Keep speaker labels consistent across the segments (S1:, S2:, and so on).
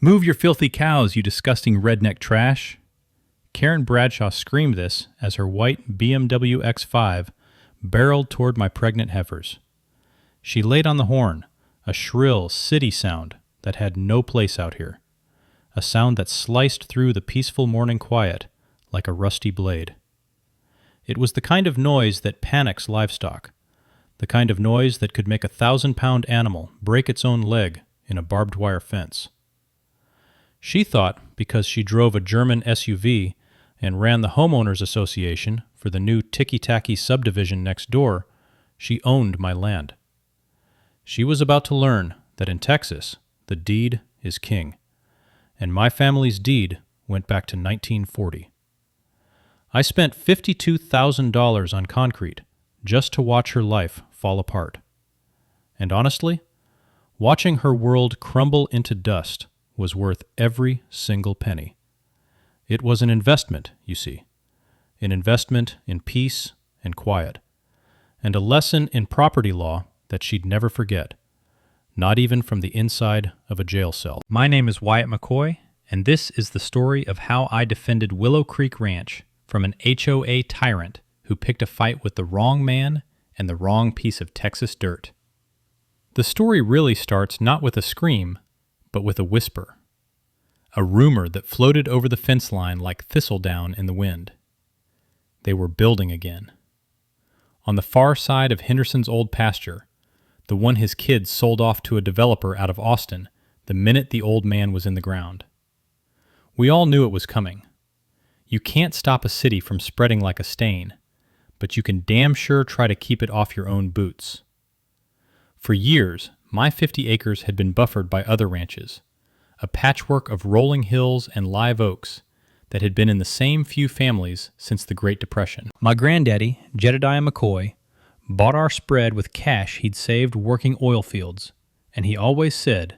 S1: Move your filthy cows, you disgusting redneck trash. Karen Bradshaw screamed this as her white BMW X5 barreled toward my pregnant heifers. She laid on the horn, a shrill city sound that had no place out here, a sound that sliced through the peaceful morning quiet like a rusty blade. It was the kind of noise that panics livestock, the kind of noise that could make a 1,000-pound animal break its own leg in a barbed wire fence. She thought because she drove a German SUV and ran the homeowners association for the new ticky-tacky subdivision next door, she owned my land. She was about to learn that in Texas, the deed is king, and my family's deed went back to 1940. I spent $52,000 on concrete just to watch her life fall apart. And honestly, watching her world crumble into dust was worth every single penny. It was an investment, you see, an investment in peace and quiet, and a lesson in property law that she'd never forget, not even from the inside of a jail cell. My name is Wyatt McCoy, and this is the story of how I defended Willow Creek Ranch from an HOA tyrant who picked a fight with the wrong man and the wrong piece of Texas dirt. The story really starts not with a scream, but with a whisper, a rumor that floated over the fence line like thistledown in the wind. They were building again. On the far side of Henderson's old pasture, the one his kids sold off to a developer out of Austin the minute the old man was in the ground. We all knew it was coming. You can't stop a city from spreading like a stain, but you can damn sure try to keep it off your own boots. For years, my 50 acres had been buffered by other ranches, a patchwork of rolling hills and live oaks that had been in the same few families since the Great Depression. My granddaddy, Jedediah McCoy, bought our spread with cash he'd saved working oil fields, and he always said,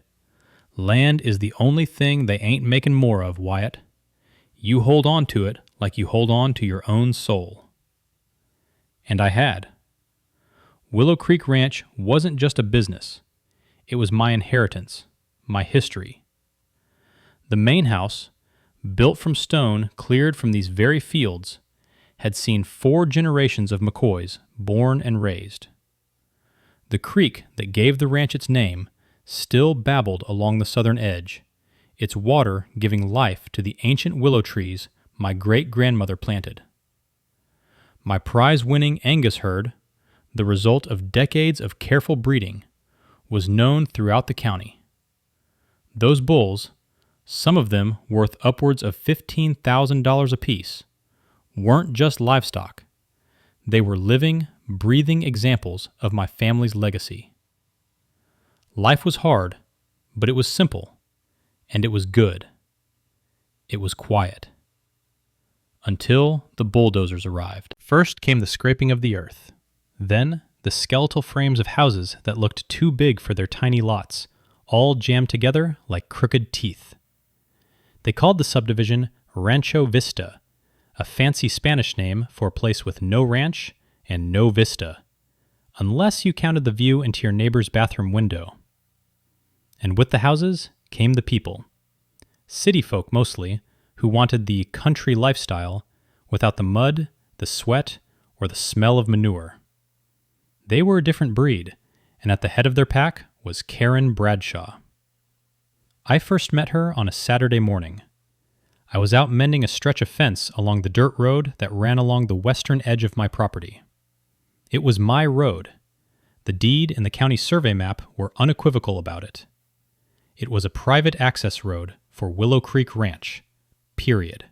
S1: "Land is the only thing they ain't making more of, Wyatt. You hold on to it like you hold on to your own soul." And I had. Willow Creek Ranch wasn't just a business. It was my inheritance, my history. The main house, built from stone cleared from these very fields, had seen 4 generations of McCoys born and raised. The creek that gave the ranch its name still babbled along the southern edge, its water giving life to the ancient willow trees my great-grandmother planted. My prize-winning Angus herd, the result of decades of careful breeding, was known throughout the county. Those bulls, some of them worth upwards of $15,000 apiece, weren't just livestock. They were living, breathing examples of my family's legacy. Life was hard, but it was simple, and it was good. It was quiet. Until the bulldozers arrived. First came the scraping of the earth. Then the skeletal frames of houses that looked too big for their tiny lots, all jammed together like crooked teeth. They called the subdivision Rancho Vista, a fancy Spanish name for a place with no ranch and no vista, unless you counted the view into your neighbor's bathroom window. And with the houses came the people, city folk mostly, who wanted the country lifestyle without the mud, the sweat, or the smell of manure. They were a different breed, and at the head of their pack was Karen Bradshaw. I first met her on a Saturday morning. I was out mending a stretch of fence along the dirt road that ran along the western edge of my property. It was my road. The deed and the county survey map were unequivocal about it. It was a private access road for Willow Creek Ranch, period.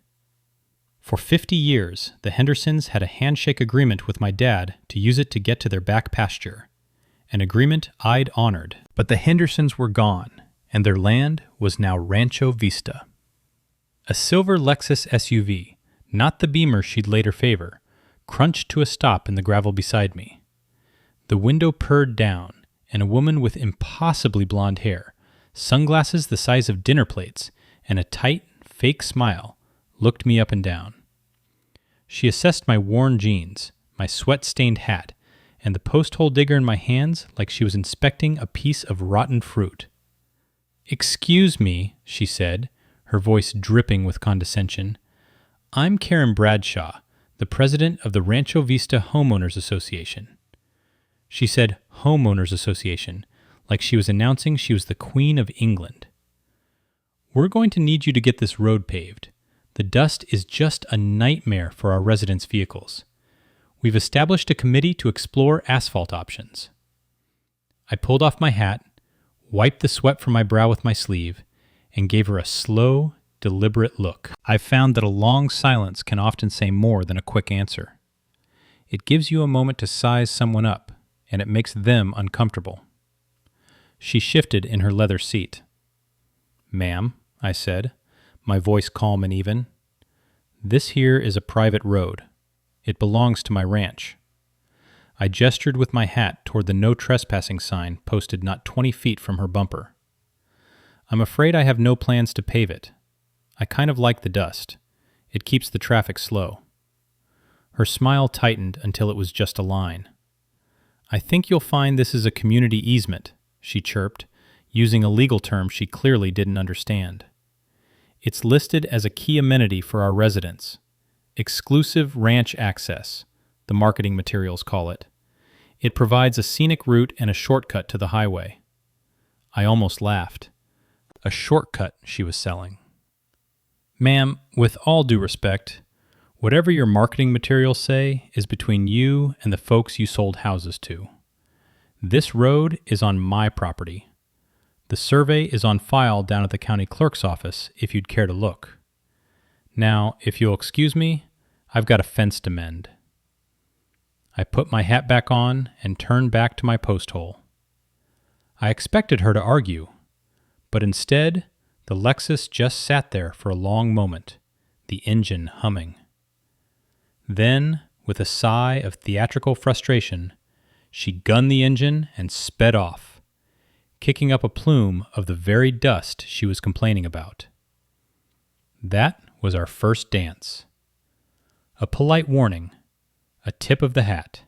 S1: For 50 years, the Hendersons had a handshake agreement with my dad to use it to get to their back pasture, an agreement I'd honored. But the Hendersons were gone, and their land was now Rancho Vista. A silver Lexus SUV, not the Beamer she'd later favor, crunched to a stop in the gravel beside me. The window purred down, and a woman with impossibly blonde hair, sunglasses the size of dinner plates, and a tight, fake smile looked me up and down. She assessed my worn jeans, my sweat-stained hat, and the post-hole digger in my hands like she was inspecting a piece of rotten fruit. "Excuse me," she said, her voice dripping with condescension. "I'm Karen Bradshaw, the president of the Rancho Vista Homeowners Association." She said Homeowners Association, like she was announcing she was the Queen of England. "We're going to need you to get this road paved. The dust is just a nightmare for our residents' vehicles. We've established a committee to explore asphalt options." I pulled off my hat, wiped the sweat from my brow with my sleeve, and gave her a slow, deliberate look. I've found that a long silence can often say more than a quick answer. It gives you a moment to size someone up, and it makes them uncomfortable. She shifted in her leather seat. "Ma'am," I said, my voice calm and even, "this here is a private road. It belongs to my ranch." I gestured with my hat toward the no trespassing sign posted not 20 feet from her bumper. "I'm afraid I have no plans to pave it. I kind of like the dust. It keeps the traffic slow." Her smile tightened until it was just a line. "I think you'll find this is a community easement," she chirped, using a legal term she clearly didn't understand. "It's listed as a key amenity for our residents. Exclusive ranch access, the marketing materials call it. It provides a scenic route and a shortcut to the highway." I almost laughed. A shortcut she was selling. "Ma'am, with all due respect, whatever your marketing materials say is between you and the folks you sold houses to. This road is on my property. The survey is on file down at the county clerk's office if you'd care to look. Now, if you'll excuse me, I've got a fence to mend." I put my hat back on and turned back to my post hole. I expected her to argue, but instead, the Lexus just sat there for a long moment, the engine humming. Then, with a sigh of theatrical frustration, she gunned the engine and sped off, kicking up a plume of the very dust she was complaining about. That was our first dance. A polite warning, a tip of the hat.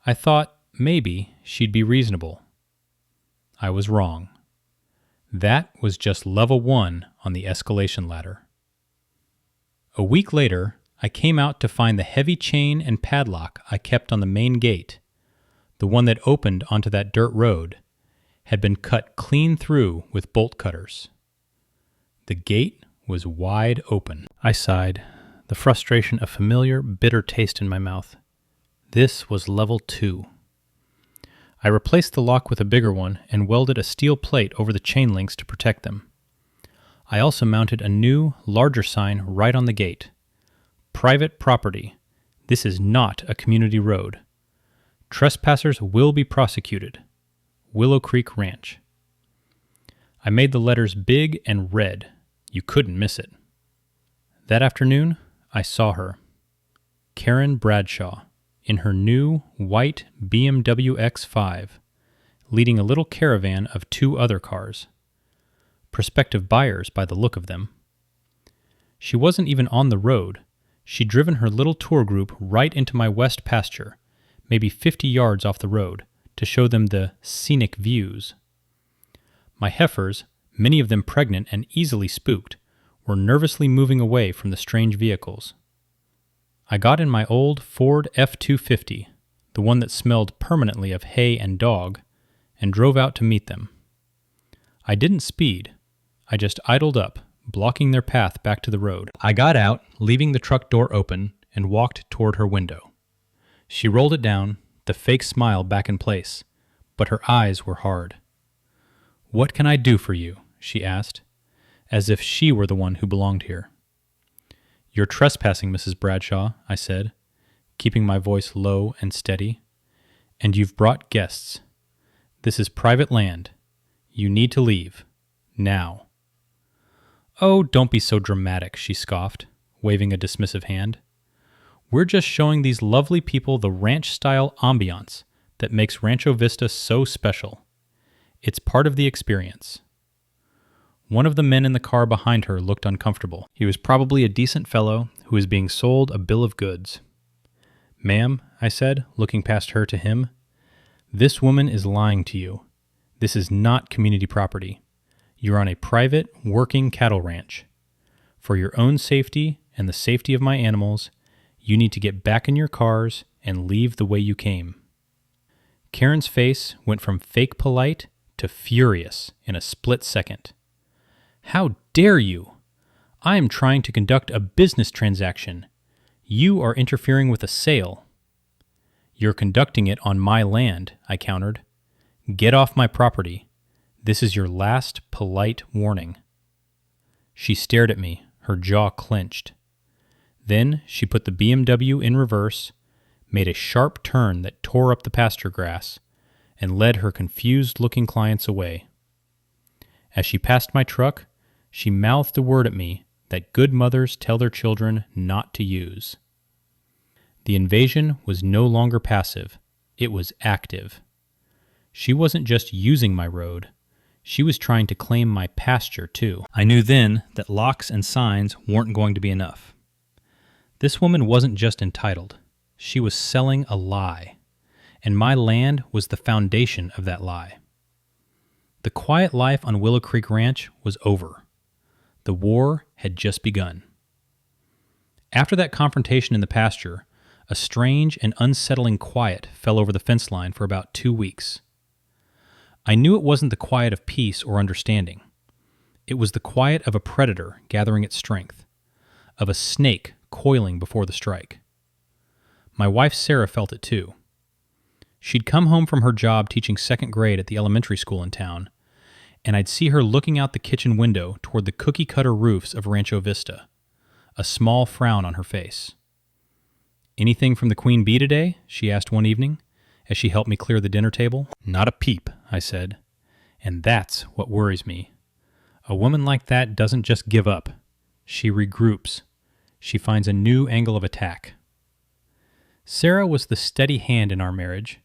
S1: I thought maybe she'd be reasonable. I was wrong. That was just level 1 on the escalation ladder. A week later, I came out to find the heavy chain and padlock I kept on the main gate, the one that opened onto that dirt road, had been cut clean through with bolt cutters. The gate was wide open. I sighed, the frustration a familiar, bitter taste in my mouth. This was level 2. I replaced the lock with a bigger one and welded a steel plate over the chain links to protect them. I also mounted a new, larger sign right on the gate. "Private property. This is not a community road. Trespassers will be prosecuted. Willow Creek Ranch." I made the letters big and red. You couldn't miss it. That afternoon, I saw her. Karen Bradshaw, in her new white BMW X5, leading a little caravan of 2 other cars. Prospective buyers by the look of them. She wasn't even on the road. She'd driven her little tour group right into my west pasture, maybe 50 yards off the road, to show them the scenic views. My heifers, many of them pregnant and easily spooked, were nervously moving away from the strange vehicles. I got in my old Ford F-250, the one that smelled permanently of hay and dog, and drove out to meet them. I didn't speed. I just idled up, blocking their path back to the road. I got out, leaving the truck door open, and walked toward her window. She rolled it down, the fake smile back in place, but her eyes were hard. "What can I do for you?" she asked, as if she were the one who belonged here. "You're trespassing, Mrs. Bradshaw," I said, keeping my voice low and steady. "And you've brought guests. This is private land. You need to leave. Now." "Oh, don't be so dramatic," she scoffed, waving a dismissive hand. "We're just showing these lovely people the ranch-style ambiance that makes Rancho Vista so special. It's part of the experience." One of the men in the car behind her looked uncomfortable. He was probably a decent fellow who was being sold a bill of goods. "Ma'am," I said, looking past her to him, "this woman is lying to you. This is not community property. You're on a private, working cattle ranch. For your own safety and the safety of my animals, you need to get back in your cars and leave the way you came." Karen's face went from fake polite to furious in a split second. "How dare you? I am trying to conduct a business transaction. You are interfering with a sale." "You're conducting it on my land," I countered. "Get off my property. This is your last polite warning." She stared at me, her jaw clenched. Then she put the BMW in reverse, made a sharp turn that tore up the pasture grass, and led her confused-looking clients away. As she passed my truck, she mouthed a word at me that good mothers tell their children not to use. The invasion was no longer passive. It was active. She wasn't just using my road. She was trying to claim my pasture, too. I knew then that locks and signs weren't going to be enough. This woman wasn't just entitled. She was selling a lie. And my land was the foundation of that lie. The quiet life on Willow Creek Ranch was over. The war had just begun. After that confrontation in the pasture, a strange and unsettling quiet fell over the fence line for about 2 weeks. I knew it wasn't the quiet of peace or understanding. It was the quiet of a predator gathering its strength, of a snake coiling before the strike. My wife Sarah felt it too. She'd come home from her job teaching second grade at the elementary school in town, and I'd see her looking out the kitchen window toward the cookie-cutter roofs of Rancho Vista, a small frown on her face. "Anything from the Queen Bee today?" she asked one evening, as she helped me clear the dinner table. "Not a peep," I said. "And that's what worries me. A woman like that doesn't just give up. She regroups. She finds a new angle of attack." Sarah was the steady hand in our marriage.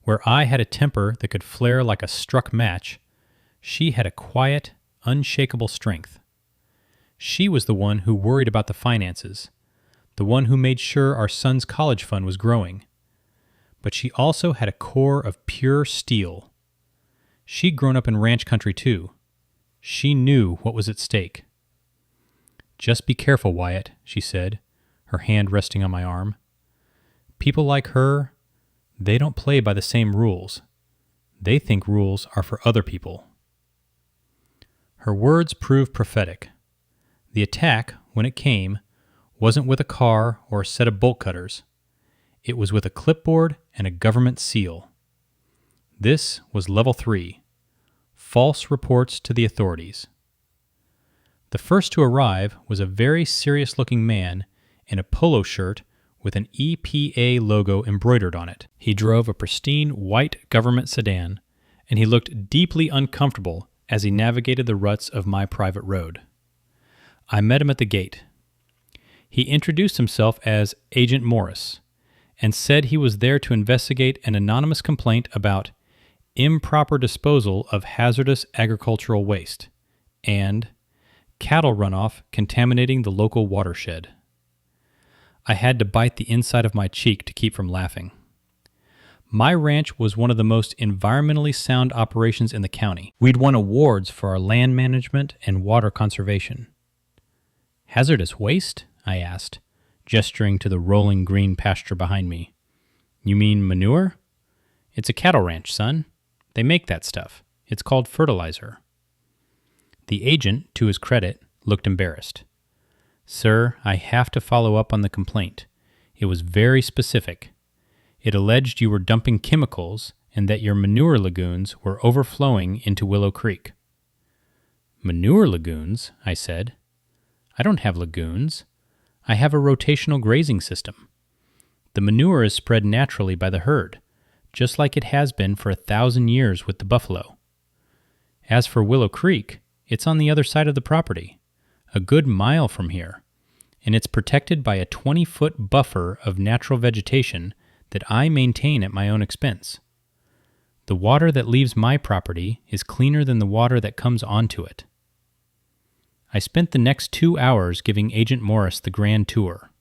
S1: Where I had a temper that could flare like a struck match, she had a quiet, unshakable strength. She was the one who worried about the finances, the one who made sure our son's college fund was growing. But she also had a core of pure steel. She'd grown up in ranch country too. She knew what was at stake. "Just be careful, Wyatt," she said, her hand resting on my arm. "People like her, they don't play by the same rules. They think rules are for other people." Her words proved prophetic. The attack, when it came, wasn't with a car or a set of bolt cutters. It was with a clipboard and a government seal. This was level 3, false reports to the authorities. The first to arrive was a very serious-looking man in a polo shirt with an EPA logo embroidered on it. He drove a pristine white government sedan, and he looked deeply uncomfortable as he navigated the ruts of my private road. I met him at the gate. He introduced himself as Agent Morris and said he was there to investigate an anonymous complaint about improper disposal of hazardous agricultural waste and cattle runoff contaminating the local watershed. I had to bite the inside of my cheek to keep from laughing. My ranch was one of the most environmentally sound operations in the county. We'd won awards for our land management and water conservation. "Hazardous waste?" I asked, gesturing to the rolling green pasture behind me. "You mean manure? It's a cattle ranch, son. They make that stuff. It's called fertilizer." The agent, to his credit, looked embarrassed. "Sir, I have to follow up on the complaint. It was very specific. It alleged you were dumping chemicals and that your manure lagoons were overflowing into Willow Creek." "Manure lagoons?" I said. "I don't have lagoons. I have a rotational grazing system. The manure is spread naturally by the herd, just like it has been for 1,000 years with the buffalo. As for Willow Creek, it's on the other side of the property, a good mile from here, and it's protected by a 20-foot buffer of natural vegetation that I maintain at my own expense. The water that leaves my property is cleaner than the water that comes onto it." I spent the next 2 hours giving Agent Morris the grand tour.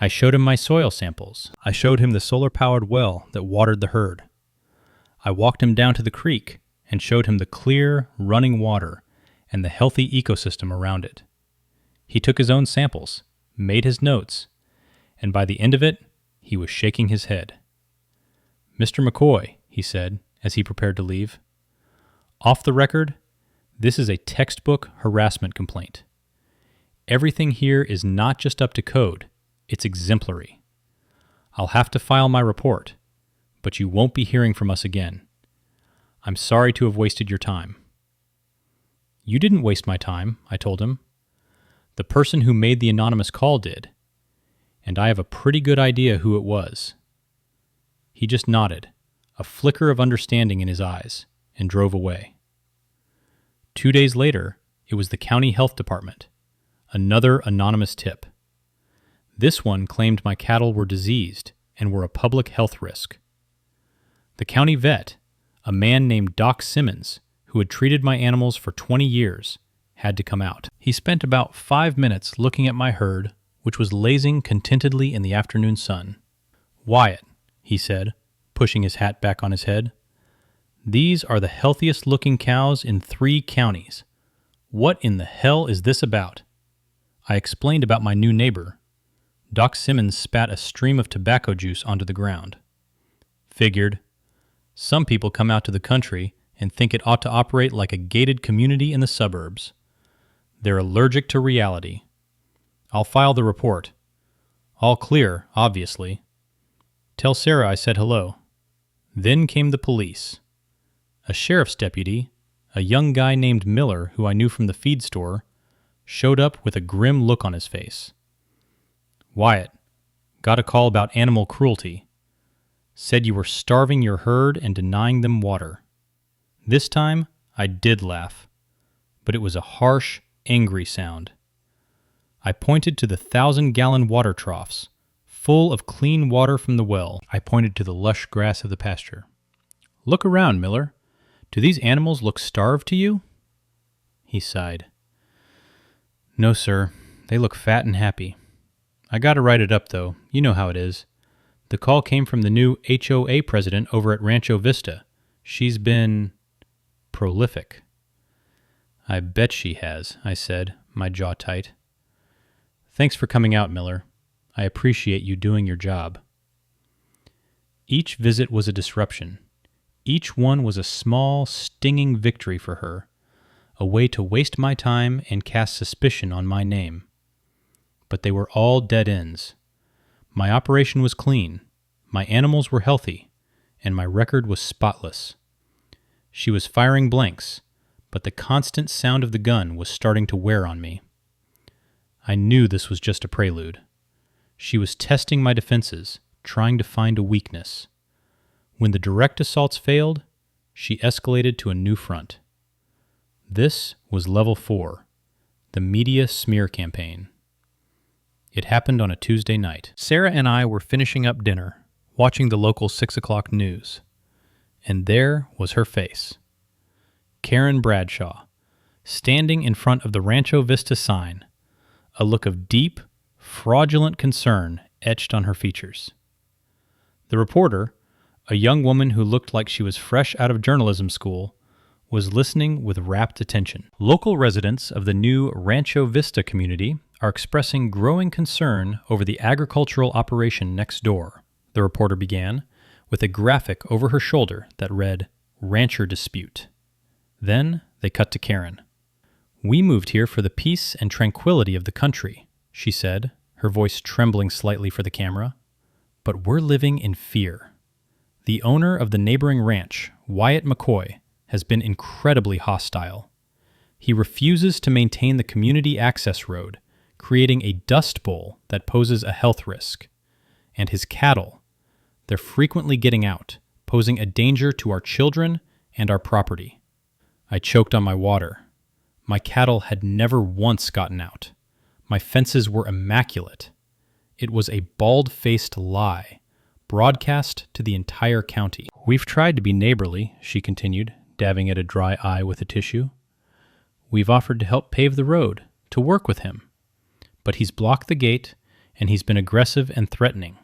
S1: I showed him my soil samples. I showed him the solar-powered well that watered the herd. I walked him down to the creek and showed him the clear, running water and the healthy ecosystem around it. He took his own samples, made his notes, and by the end of it, he was shaking his head. "Mr. McCoy," he said as he prepared to leave, "off the record, this is a textbook harassment complaint. Everything here is not just up to code, it's exemplary. I'll have to file my report, but you won't be hearing from us again. I'm sorry to have wasted your time." "You didn't waste my time," I told him. "The person who made the anonymous call did, and I have a pretty good idea who it was." He just nodded, a flicker of understanding in his eyes, and drove away. 2 days later, it was the county health department. Another anonymous tip. This one claimed my cattle were diseased and were a public health risk. The county vet, a man named Doc Simmons, who had treated my animals for 20 years, had to come out. He spent about 5 minutes looking at my herd, which was lazing contentedly in the afternoon sun. "Wyatt," he said, pushing his hat back on his head, "these are the healthiest looking cows in 3 counties. What in the hell is this about?" I explained about my new neighbor. Doc Simmons spat a stream of tobacco juice onto the ground. "Figured. Some people come out to the country and think it ought to operate like a gated community in the suburbs. They're allergic to reality. I'll file the report. All clear, obviously. Tell Sarah I said hello." Then came the police. A sheriff's deputy, a young guy named Miller who I knew from the feed store, showed up with a grim look on his face. "Wyatt, got a call about animal cruelty. Said you were starving your herd and denying them water." This time, I did laugh, but it was a harsh, angry sound. I pointed to the 1,000-gallon water troughs, full of clean water from the well. I pointed to the lush grass of the pasture. "Look around, Miller. Do these animals look starved to you?" He sighed. "No, sir. They look fat and happy. I gotta write it up, though. You know how it is. The call came from the new HOA president over at Rancho Vista. She's been prolific." "I bet she has," I said, my jaw tight. "Thanks for coming out, Miller. I appreciate you doing your job." Each visit was a disruption. Each one was a small, stinging victory for her, a way to waste my time and cast suspicion on my name. But they were all dead ends. My operation was clean, my animals were healthy, and my record was spotless. She was firing blanks, but the constant sound of the gun was starting to wear on me. I knew this was just a prelude. She was testing my defenses, trying to find a weakness. When the direct assaults failed, she escalated to a new front. This was level 4, the media smear campaign. It happened on a Tuesday night. Sarah and I were finishing up dinner, watching the local 6 o'clock news. And there was her face. Karen Bradshaw, standing in front of the Rancho Vista sign, a look of deep, fraudulent concern etched on her features. The reporter, a young woman who looked like she was fresh out of journalism school, was listening with rapt attention. "Local residents of the new Rancho Vista community are expressing growing concern over the agricultural operation next door," the reporter began, with a graphic over her shoulder that read, "Rancher Dispute." Then they cut to Karen. "We moved here for the peace and tranquility of the country," she said, her voice trembling slightly for the camera. "But we're living in fear. The owner of the neighboring ranch, Wyatt McCoy, has been incredibly hostile. He refuses to maintain the community access road, creating a dust bowl that poses a health risk. And his cattle, they're frequently getting out, posing a danger to our children and our property." I choked on my water. My cattle had never once gotten out. My fences were immaculate. It was a bald-faced lie, broadcast to the entire county. "We've tried to be neighborly," she continued, dabbing at a dry eye with a tissue. "We've offered to help pave the road, to work with him. But he's blocked the gate, and he's been aggressive and threatening.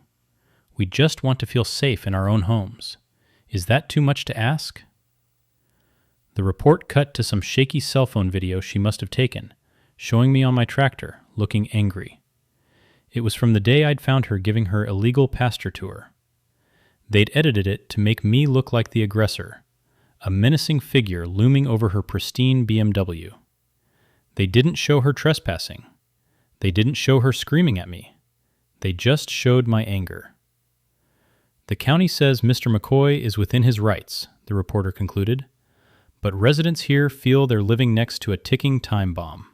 S1: We just want to feel safe in our own homes. Is that too much to ask?" The report cut to some shaky cell phone video she must have taken, showing me on my tractor, looking angry. It was from the day I'd found her giving her illegal pasture tour. They'd edited it to make me look like the aggressor, a menacing figure looming over her pristine BMW. They didn't show her trespassing. They didn't show her screaming at me. They just showed my anger. The county says Mr. McCoy is within his rights, the reporter concluded, but residents here feel they're living next to a ticking time bomb.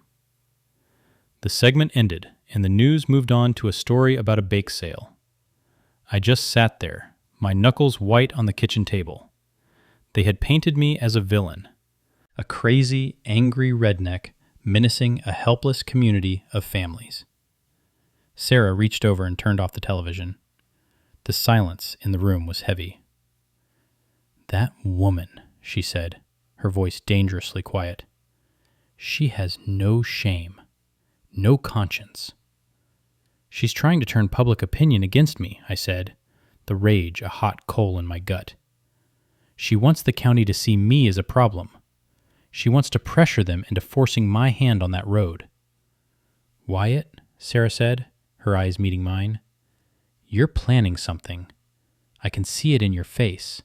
S1: The segment ended, and the news moved on to a story about a bake sale. I just sat there, my knuckles white on the kitchen table. They had painted me as a villain, a crazy, angry redneck menacing a helpless community of families. Sarah reached over and turned off the television. The silence in the room was heavy. "That woman," she said, her voice dangerously quiet. "She has no shame, no conscience." "She's trying to turn public opinion against me," I said, the rage a hot coal in my gut. "She wants the county to see me as a problem. She wants to pressure them into forcing my hand on that road." "Wyatt," Sarah said, her eyes meeting mine, "you're planning something. I can see it in your face.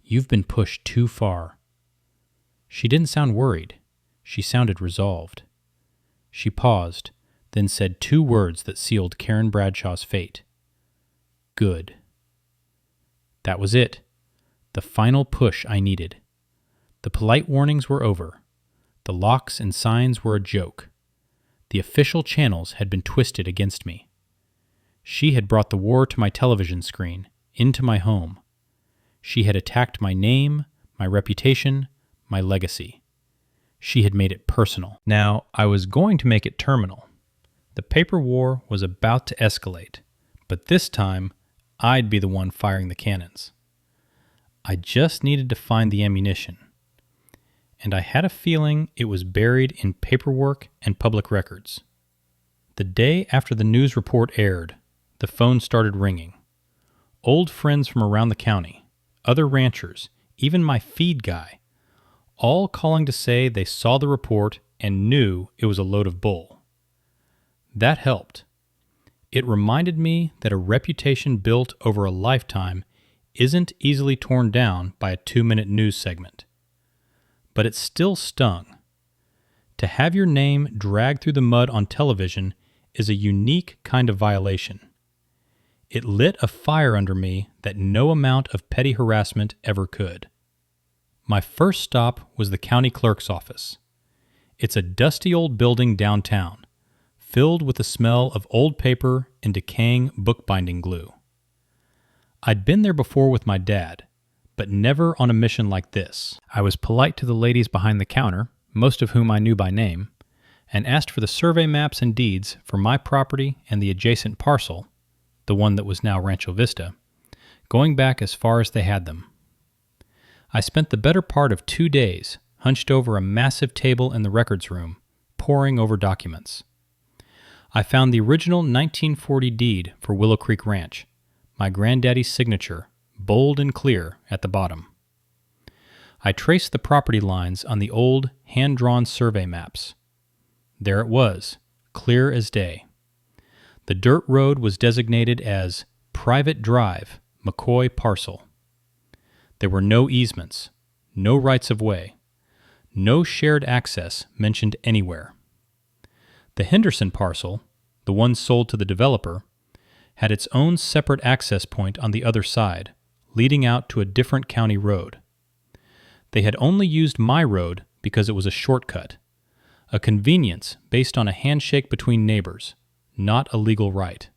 S1: You've been pushed too far." She didn't sound worried. She sounded resolved. She paused, then said two words that sealed Karen Bradshaw's fate. "Good." That was it. The final push I needed. The polite warnings were over. The locks and signs were a joke. The official channels had been twisted against me. She had brought the war to my television screen, into my home. She had attacked my name, my reputation, my legacy. She had made it personal. Now, I was going to make it terminal. The paper war was about to escalate, but this time, I'd be the one firing the cannons. I just needed to find the ammunition. And I had a feeling it was buried in paperwork and public records. The day after the news report aired, the phone started ringing. Old friends from around the county, other ranchers, even my feed guy, all calling to say they saw the report and knew it was a load of bull. That helped. It reminded me that a reputation built over a lifetime isn't easily torn down by a 2-minute news segment. But it still stung. To have your name dragged through the mud on television is a unique kind of violation. It lit a fire under me that no amount of petty harassment ever could. My first stop was the county clerk's office. It's a dusty old building downtown, filled with the smell of old paper and decaying bookbinding glue. I'd been there before with my dad, but never on a mission like this. I was polite to the ladies behind the counter, most of whom I knew by name, and asked for the survey maps and deeds for my property and the adjacent parcel, the one that was now Rancho Vista, going back as far as they had them. I spent the better part of 2 days hunched over a massive table in the records room, poring over documents. I found the original 1940 deed for Willow Creek Ranch, my granddaddy's signature, bold and clear at the bottom. I traced the property lines on the old, hand-drawn survey maps. There it was, clear as day. The dirt road was designated as Private Drive, McCoy Parcel. There were no easements, no rights of way, no shared access mentioned anywhere. The Henderson parcel, the one sold to the developer, had its own separate access point on the other side, leading out to a different county road. They had only used my road because it was a shortcut, a convenience based on a handshake between neighbors, not a legal right.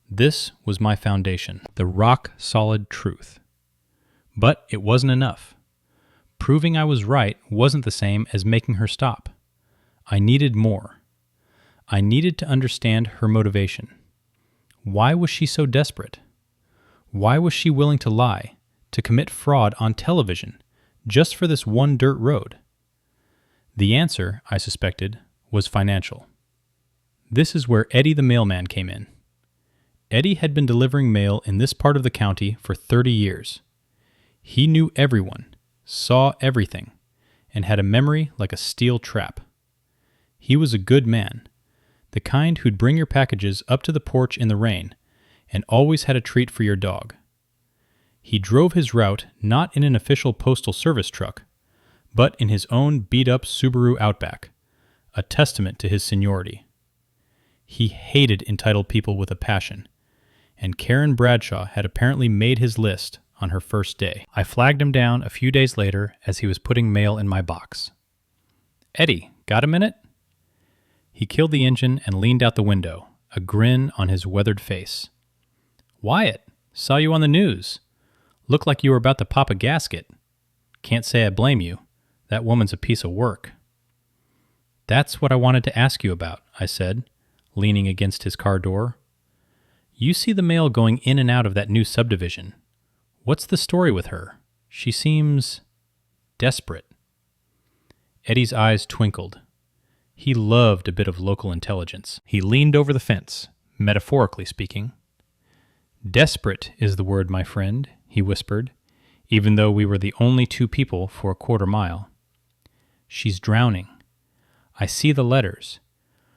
S1: This was my foundation, the rock-solid truth. But it wasn't enough. Proving I was right wasn't the same as making her stop. I needed more. I needed to understand her motivation. Why was she so desperate? Why was she willing to lie, to commit fraud on television, just for this one dirt road? The answer, I suspected, was financial. This is where Eddie the mailman came in. Eddie had been delivering mail in this part of the county for 30 years. He knew everyone, saw everything, and had a memory like a steel trap. He was a good man, the kind who'd bring your packages up to the porch in the rain and always had a treat for your dog. He drove his route not in an official postal service truck, but in his own beat-up Subaru Outback, a testament to his seniority. He hated entitled people with a passion, and Karen Bradshaw had apparently made his list on her first day. I flagged him down a few days later as he was putting mail in my box. "Eddie, got a minute?" He killed the engine and leaned out the window, a grin on his weathered face. "Wyatt, saw you on the news. Looked like you were about to pop a gasket. Can't say I blame you. That woman's a piece of work." "That's what I wanted to ask you about," I said, leaning against his car door. "You see the mail going in and out of that new subdivision. What's the story with her? She seems desperate." Eddie's eyes twinkled. He loved a bit of local intelligence. He leaned over the fence, metaphorically speaking. "Desperate is the word, my friend," he whispered, even though we were the only two people for a quarter mile. "She's drowning. I see the letters.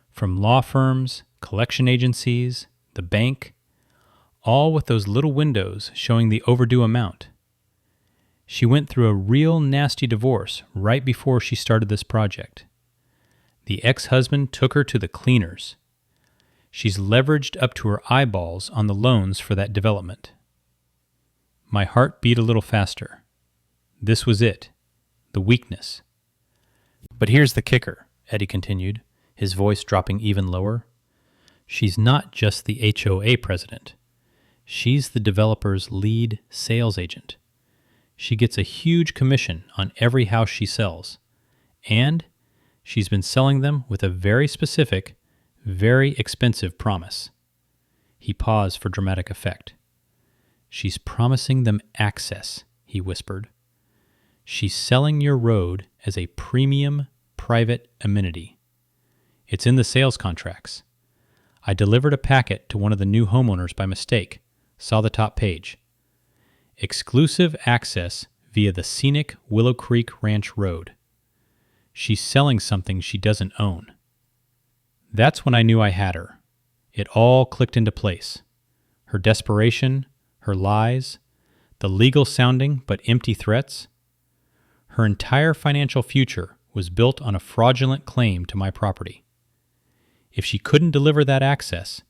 S1: From law firms, collection agencies, the bank, all with those little windows showing the overdue amount. She went through a real nasty divorce right before she started this project. The ex-husband took her to the cleaners. She's leveraged up to her eyeballs on the loans for that development." My heart beat a little faster. This was it, the weakness. "But here's the kicker," Eddie continued, his voice dropping even lower. "She's not just the HOA president. She's the developer's lead sales agent. She gets a huge commission on every house she sells, and she's been selling them with a very specific, very expensive promise." He paused for dramatic effect. "She's promising them access," he whispered. "She's selling your road as a premium private amenity. It's in the sales contracts. I delivered a packet to one of the new homeowners by mistake. Saw the top page. Exclusive access via the scenic Willow Creek Ranch Road. She's selling something she doesn't own." That's when I knew I had her. It all clicked into place. Her desperation, her lies, the legal-sounding but empty threats. Her entire financial future was built on a fraudulent claim to my property. If she couldn't deliver that access,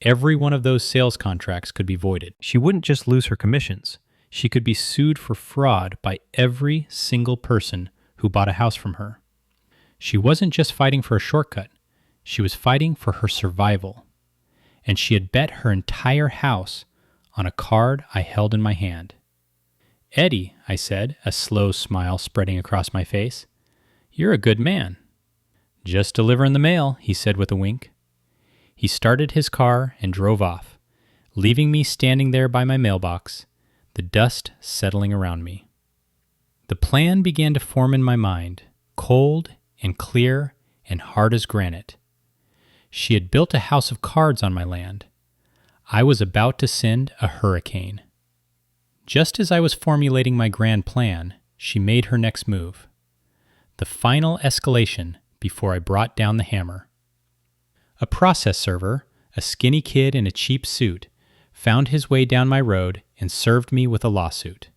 S1: every one of those sales contracts could be voided. She wouldn't just lose her commissions. She could be sued for fraud by every single person who bought a house from her. She wasn't just fighting for a shortcut. She was fighting for her survival. And she had bet her entire house on a card I held in my hand. "Eddie," I said, a slow smile spreading across my face, "you're a good man." "Just delivering the mail," he said with a wink. He started his car and drove off, leaving me standing there by my mailbox, the dust settling around me. The plan began to form in my mind, cold and clear and hard as granite. She had built a house of cards on my land. I was about to send a hurricane. Just as I was formulating my grand plan, she made her next move. The final escalation before I brought down the hammer. A process server, a skinny kid in a cheap suit, found his way down my road and served me with a lawsuit.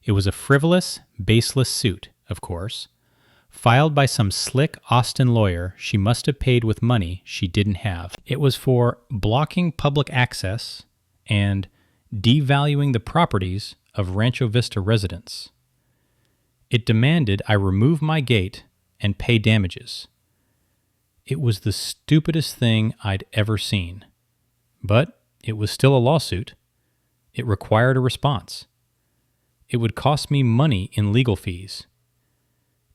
S1: It was a frivolous, baseless suit, of course, filed by some slick Austin lawyer she must have paid with money she didn't have. It was for blocking public access and devaluing the properties of Rancho Vista residents. It demanded I remove my gate and pay damages. It was the stupidest thing I'd ever seen. But it was still a lawsuit. It required a response. It would cost me money in legal fees.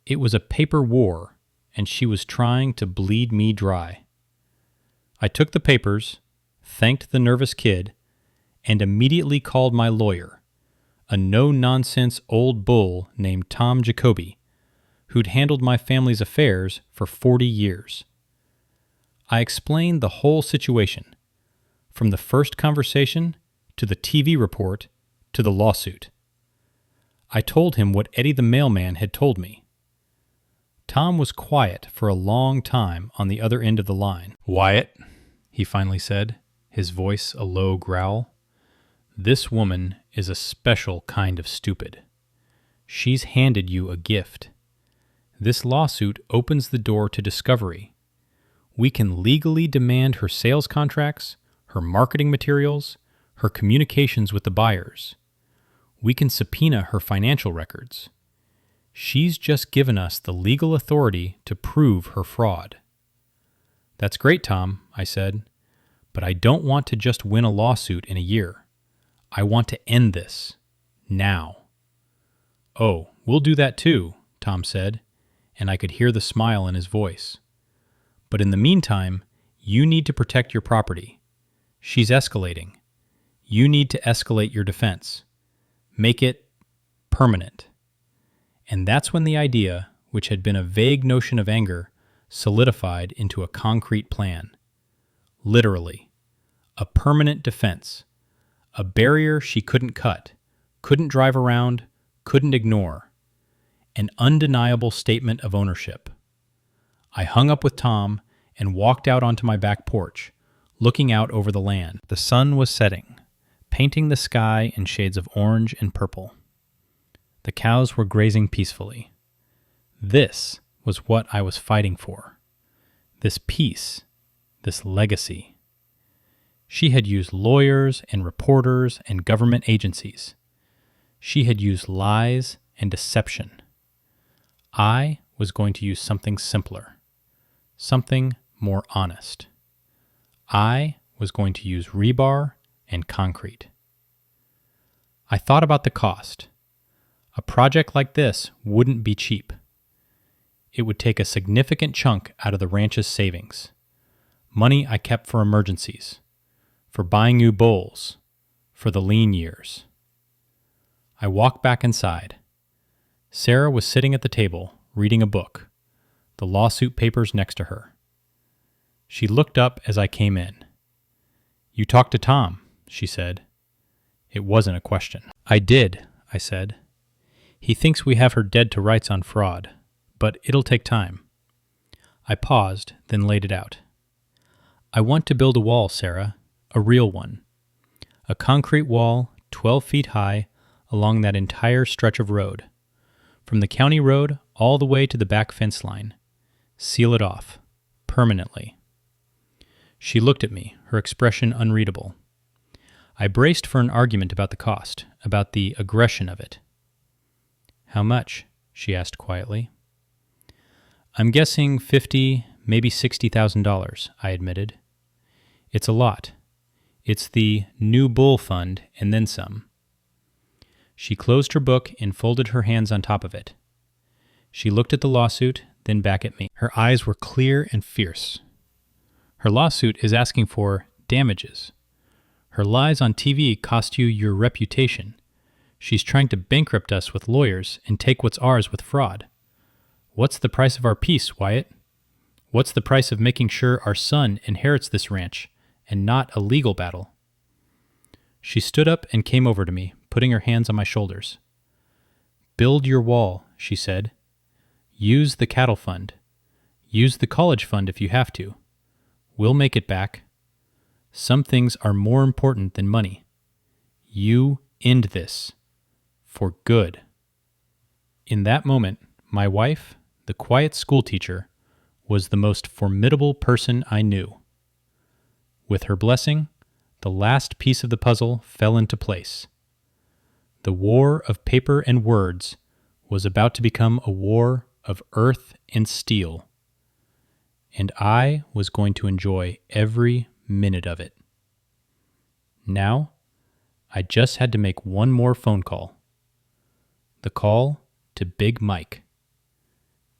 S1: It was a paper war, and she was trying to bleed me dry. I took the papers, thanked the nervous kid, and immediately called my lawyer, a no-nonsense old bull named Tom Jacoby, who'd handled my family's affairs for 40 years. I explained the whole situation, from the first conversation to the TV report to the lawsuit. I told him what Eddie the mailman had told me. Tom was quiet for a long time on the other end of the line. "Wyatt," he finally said, his voice a low growl, "this woman is a special kind of stupid. She's handed you a gift. This lawsuit opens the door to discovery. We can legally demand her sales contracts, her marketing materials, her communications with the buyers. We can subpoena her financial records. She's just given us the legal authority to prove her fraud." "That's great, Tom," I said, "but I don't want to just win a lawsuit in a year. I want to end this. Now." "Oh, we'll do that too," Tom said, and I could hear the smile in his voice. "But in the meantime, you need to protect your property. She's escalating. You need to escalate your defense. Make it permanent." And that's when the idea, which had been a vague notion of anger, solidified into a concrete plan. Literally, a permanent defense, a barrier she couldn't cut, couldn't drive around, couldn't ignore, an undeniable statement of ownership. I hung up with Tom and walked out onto my back porch, looking out over the land. The sun was setting, painting the sky in shades of orange and purple. The cows were grazing peacefully. This was what I was fighting for. This peace, this legacy. She had used lawyers and reporters and government agencies. She had used lies and deception. I was going to use something simpler, something more honest. I was going to use rebar and concrete. I thought about the cost. A project like this wouldn't be cheap. It would take a significant chunk out of the ranch's savings. Money I kept for emergencies, for buying new bulls, for the lean years. I walked back inside. Sarah was sitting at the table, reading a book, the lawsuit papers next to her. She looked up as I came in. "You talked to Tom," she said. It wasn't a question. "I did," I said. "He thinks we have her dead to rights on fraud, but it'll take time." I paused, then laid it out. "I want to build a wall, Sarah, a real one. A concrete wall 12 feet high along that entire stretch of road, from the county road all the way to the back fence line. Seal it off, permanently." She looked at me, her expression unreadable. I braced for an argument about the cost, about the aggression of it. "How much?" she asked quietly. "I'm guessing $50,000, maybe $60,000, I admitted. "It's a lot. It's the New Bull Fund and then some." She closed her book and folded her hands on top of it. She looked at the lawsuit, then back at me. Her eyes were clear and fierce. "Her lawsuit is asking for damages. Her lies on TV cost you your reputation. She's trying to bankrupt us with lawyers and take what's ours with fraud. What's the price of our peace, Wyatt? What's the price of making sure our son inherits this ranch and not a legal battle?" She stood up and came over to me, putting her hands on my shoulders. "Build your wall," she said. "Use the cattle fund. Use the college fund if you have to. We'll make it back. Some things are more important than money. You end this. For good." In that moment, my wife, the quiet schoolteacher, was the most formidable person I knew. With her blessing, the last piece of the puzzle fell into place. The war of paper and words was about to become a war of earth and steel, and I was going to enjoy every minute of it. Now, I just had to make one more phone call. The call to Big Mike.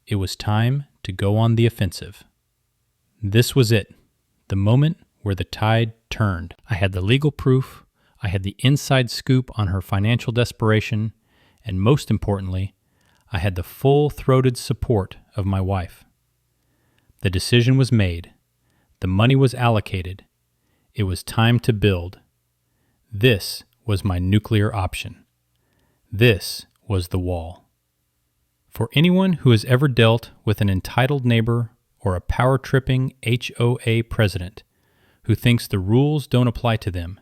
S1: It was time to go on the offensive. This was it, the moment where the tide turned. I had the legal proof, I had the inside scoop on her financial desperation, and most importantly, I had the full-throated support of my wife. The decision was made. The money was allocated. It was time to build. This was my nuclear option. This was the wall. For anyone who has ever dealt with an entitled neighbor or a power-tripping HOA president who thinks the rules don't apply to them,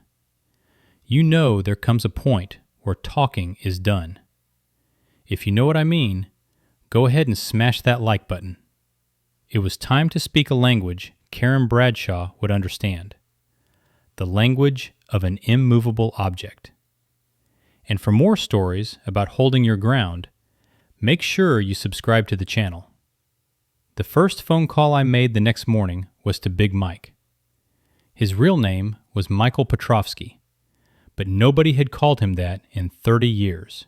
S1: you know there comes a point where talking is done. If you know what I mean, go ahead and smash that like button. It was time to speak a language Karen Bradshaw would understand. The language of an immovable object. And for more stories about holding your ground, make sure you subscribe to the channel. The first phone call I made the next morning was to Big Mike. His real name was Michael Petrovsky, but nobody had called him that in 30 years.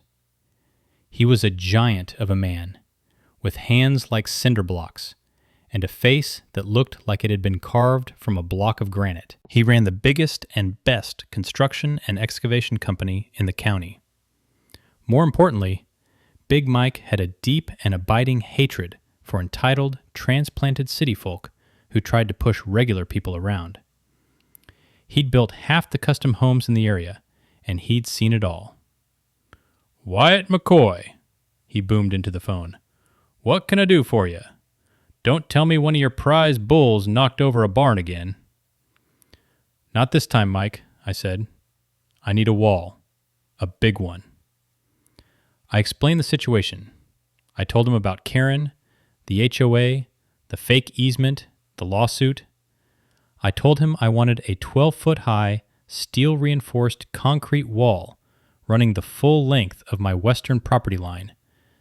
S1: He was a giant of a man, with hands like cinder blocks, and a face that looked like it had been carved from a block of granite. He ran the biggest and best construction and excavation company in the county. More importantly, Big Mike had a deep and abiding hatred for entitled, transplanted city folk who tried to push regular people around. He'd built half the custom homes in the area, and he'd seen it all. "Wyatt McCoy," he boomed into the phone. "What can I do for you? Don't tell me one of your prize bulls knocked over a barn again." "Not this time, Mike," I said. "I need a wall. A big one." I explained the situation. I told him about Karen, the HOA, the fake easement, the lawsuit. I told him I wanted a 12-foot-high, steel-reinforced concrete wall running the full length of my western property line,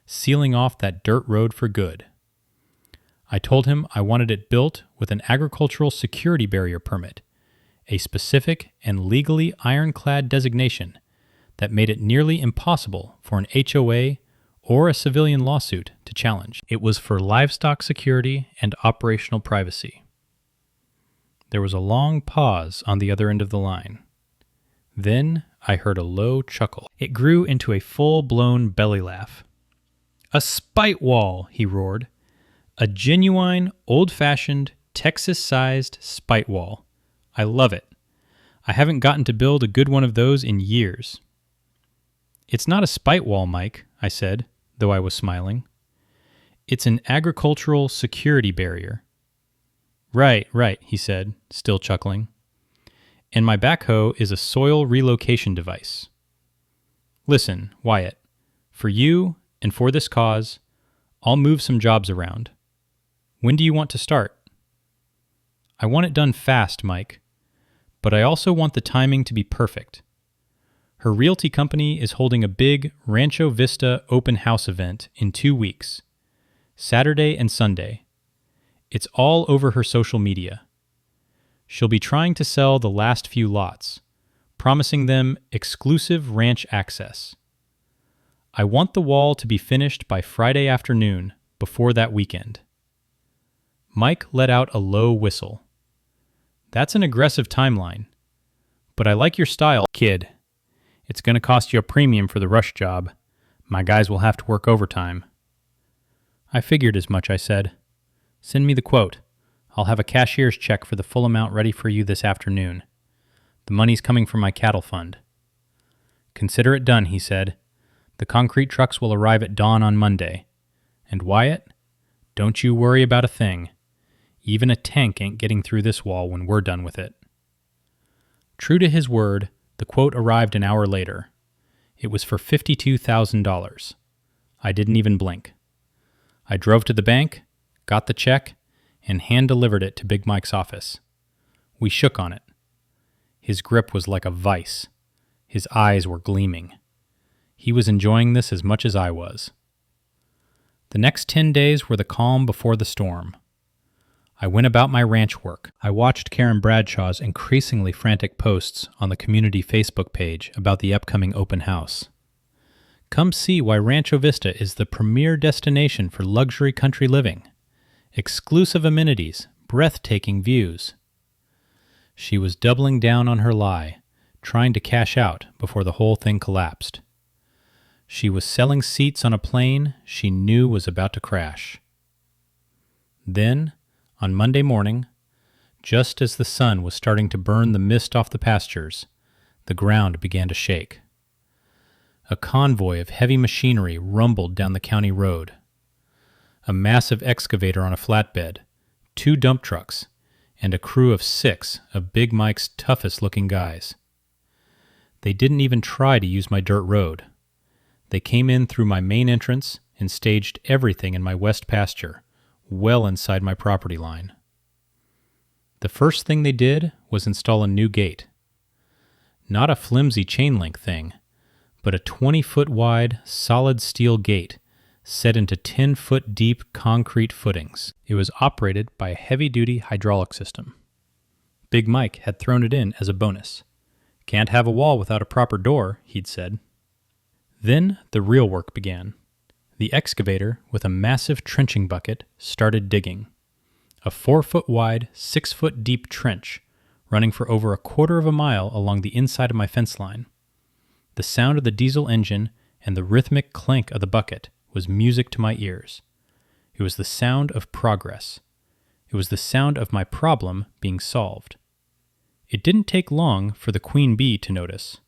S1: sealing off that dirt road for good. I told him I wanted it built with an agricultural security barrier permit, a specific and legally ironclad designation that made it nearly impossible for an HOA or a civilian lawsuit to challenge. It was for livestock security and operational privacy. There was a long pause on the other end of the line. Then I heard a low chuckle. It grew into a full-blown belly laugh. "A spite wall," he roared. "A genuine, old-fashioned, Texas-sized spite wall. I love it. I haven't gotten to build a good one of those in years." "It's not a spite wall, Mike," I said, though I was smiling. "It's an agricultural security barrier." Right, he said, still chuckling. "And my backhoe is a soil relocation device." "Listen, Wyatt, for you and for this cause, I'll move some jobs around. When do you want to start?" "I want it done fast, Mike, but I also want the timing to be perfect. Her realty company is holding a big Rancho Vista open house event in 2 weeks, Saturday and Sunday. It's all over her social media. She'll be trying to sell the last few lots, promising them exclusive ranch access. I want the wall to be finished by Friday afternoon before that weekend." Mike let out a low whistle. "That's an aggressive timeline, but I like your style, kid. It's going to cost you a premium for the rush job. My guys will have to work overtime." "I figured as much," I said. "Send me the quote. I'll have a cashier's check for the full amount ready for you this afternoon. The money's coming from my cattle fund." "Consider it done," he said. "The concrete trucks will arrive at dawn on Monday. And Wyatt, don't you worry about a thing. Even a tank ain't getting through this wall when we're done with it." True to his word, the quote arrived an hour later. It was for $52,000. I didn't even blink. I drove to the bank, got the check, and hand-delivered it to Big Mike's office. We shook on it. His grip was like a vice. His eyes were gleaming. He was enjoying this as much as I was. The next 10 days were the calm before the storm. I went about my ranch work. I watched Karen Bradshaw's increasingly frantic posts on the community Facebook page about the upcoming open house. Come see why Rancho Vista is the premier destination for luxury country living. Exclusive amenities, breathtaking views. She was doubling down on her lie, trying to cash out before the whole thing collapsed. She was selling seats on a plane she knew was about to crash. Then, on Monday morning, just as the sun was starting to burn the mist off the pastures, the ground began to shake. A convoy of heavy machinery rumbled down the county road, a massive excavator on a flatbed, 2 dump trucks, and a crew of 6 of Big Mike's toughest-looking guys. They didn't even try to use my dirt road. They came in through my main entrance and staged everything in my west pasture, well inside my property line. The first thing they did was install a new gate. Not a flimsy chain link thing, but a 20-foot wide, solid steel gate set into 10-foot deep concrete footings. It was operated by a heavy-duty hydraulic system. Big Mike had thrown it in as a bonus. "Can't have a wall without a proper door," he'd said. Then the real work began. The excavator, with a massive trenching bucket, started digging. A 4-foot wide, 6-foot deep trench, running for over a quarter of a mile along the inside of my fence line. The sound of the diesel engine and the rhythmic clank of the bucket was music to my ears. It was the sound of progress. It was the sound of my problem being solved. It didn't take long for the queen bee to notice.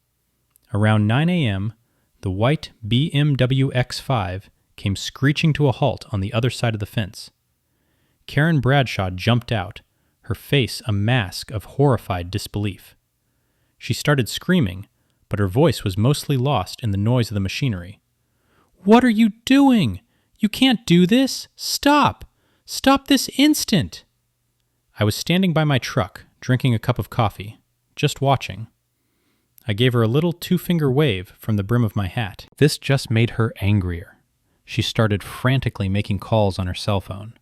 S1: Around 9 a.m., the white BMW X5 came screeching to a halt on the other side of the fence. Karen Bradshaw jumped out, her face a mask of horrified disbelief. She started screaming, but her voice was mostly lost in the noise of the machinery. "What are you doing? You can't do this! Stop! Stop this instant!" I was standing by my truck, drinking a cup of coffee, just watching. I gave her a little 2-finger wave from the brim of my hat. This just made her angrier. She started frantically making calls on her cell phone.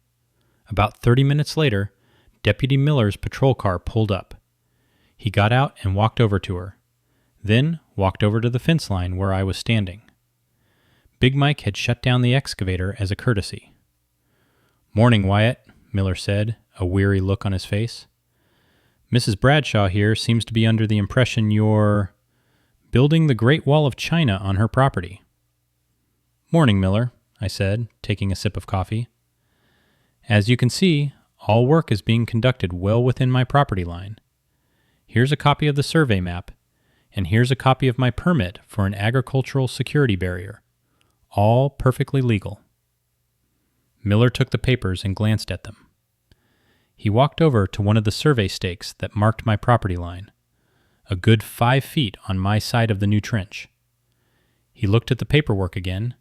S1: About 30 minutes later, Deputy Miller's patrol car pulled up. He got out and walked over to her, then walked over to the fence line where I was standing. Big Mike had shut down the excavator as a courtesy. "Morning, Wyatt," Miller said, a weary look on his face. "Mrs. Bradshaw here seems to be under the impression you're building the Great Wall of China on her property." "Morning, Miller," I said, taking a sip of coffee. "As you can see, all work is being conducted well within my property line. Here's a copy of the survey map, and here's a copy of my permit for an agricultural security barrier. All perfectly legal." Miller took the papers and glanced at them. He walked over to one of the survey stakes that marked my property line, a good 5 feet on my side of the new trench. He looked at the paperwork again,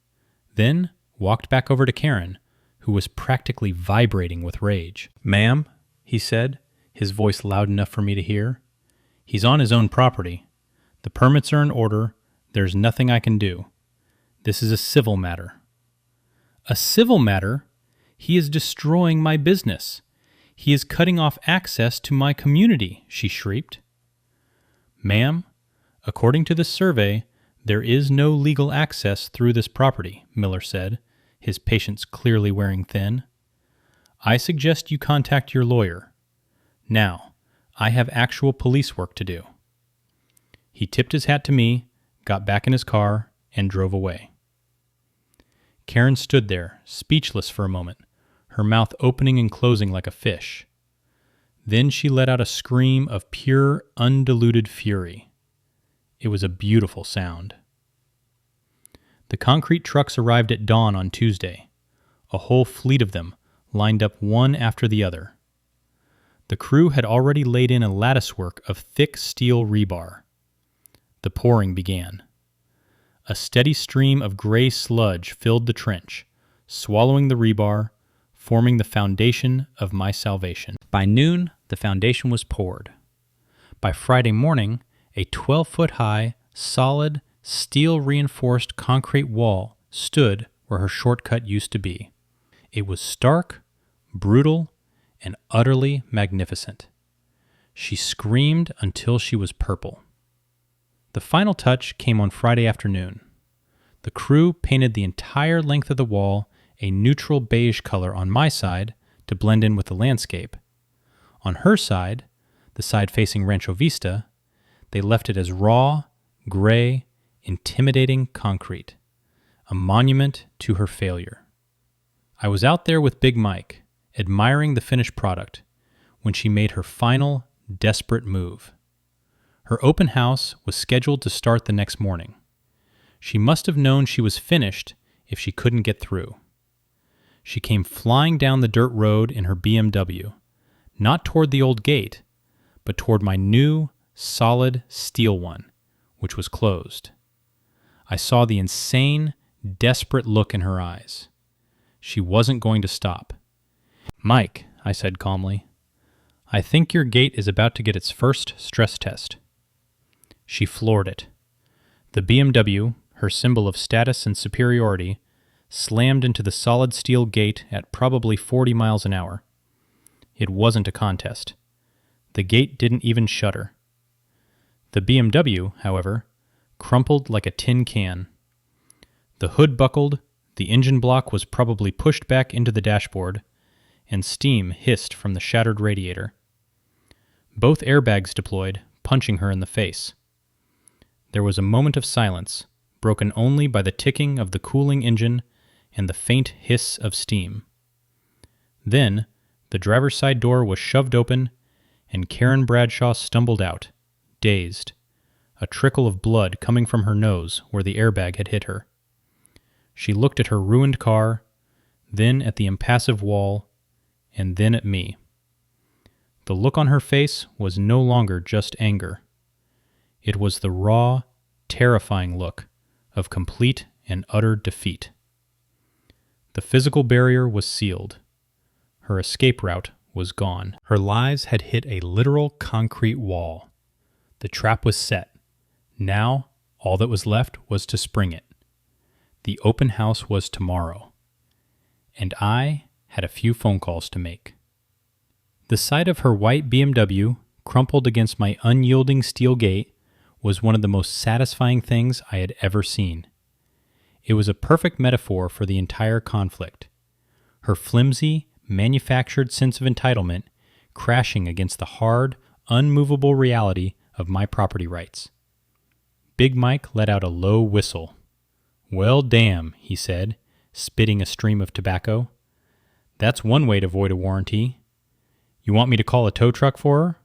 S1: then walked back over to Karen, who was practically vibrating with rage. "Ma'am," he said, his voice loud enough for me to hear, "he's on his own property. The permits are in order. There's nothing I can do. This is a civil matter." "A civil matter? He is destroying my business. He is cutting off access to my community," she shrieked. "Ma'am, according to this survey, there is no legal access through this property," Miller said, his patience clearly wearing thin. "I suggest you contact your lawyer. Now, I have actual police work to do." He tipped his hat to me, got back in his car, and drove away. Karen stood there, speechless for a moment, her mouth opening and closing like a fish. Then she let out a scream of pure, undiluted fury. It was a beautiful sound. The concrete trucks arrived at dawn on Tuesday, a whole fleet of them, lined up one after the other. The crew had already laid in a latticework of thick steel rebar. The pouring began. A steady stream of gray sludge filled the trench, swallowing the rebar, forming the foundation of my salvation. By noon, the foundation was poured. By Friday morning, a 12-foot-high, solid, steel-reinforced concrete wall stood where her shortcut used to be. It was stark, brutal, and utterly magnificent. She screamed until she was purple. The final touch came on Friday afternoon. The crew painted the entire length of the wall a neutral beige color on my side to blend in with the landscape. On her side, the side facing Rancho Vista, they left it as raw, gray, intimidating concrete, a monument to her failure. I was out there with Big Mike, admiring the finished product, when she made her final, desperate move. Her open house was scheduled to start the next morning. She must have known she was finished if she couldn't get through. She came flying down the dirt road in her BMW, not toward the old gate, but toward my new, solid steel one, which was closed. I saw the insane, desperate look in her eyes. She wasn't going to stop. "Mike," I said calmly, "I think your gate is about to get its first stress test." She floored it. The BMW, her symbol of status and superiority, slammed into the solid steel gate at probably 40 miles an hour. It wasn't a contest. The gate didn't even shudder. The BMW, however, crumpled like a tin can. The hood buckled, the engine block was probably pushed back into the dashboard, and steam hissed from the shattered radiator. Both airbags deployed, punching her in the face. There was a moment of silence, broken only by the ticking of the cooling engine and the faint hiss of steam. Then, the driver's side door was shoved open, and Karen Bradshaw stumbled out, dazed, a trickle of blood coming from her nose where the airbag had hit her. She looked at her ruined car, then at the impassive wall, and then at me. The look on her face was no longer just anger. It was the raw, terrifying look of complete and utter defeat. The physical barrier was sealed. Her escape route was gone. Her lies had hit a literal concrete wall. The trap was set. Now, all that was left was to spring it. The open house was tomorrow. And I had a few phone calls to make. The sight of her white BMW crumpled against my unyielding steel gate was one of the most satisfying things I had ever seen. It was a perfect metaphor for the entire conflict. Her flimsy, manufactured sense of entitlement crashing against the hard, unmovable reality of my property rights. Big Mike let out a low whistle. "Well, damn," he said, spitting a stream of tobacco. "That's one way to avoid a warranty. You want me to call a tow truck for her?"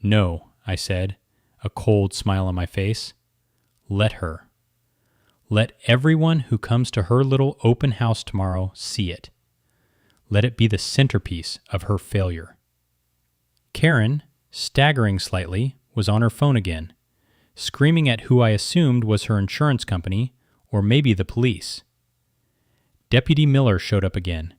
S1: "No," I said, a cold smile on my face. "Let her. Let everyone who comes to her little open house tomorrow see it. Let it be the centerpiece of her failure." Karen, staggering slightly, was on her phone again, screaming at who I assumed was her insurance company or maybe the police. Deputy Miller showed up again,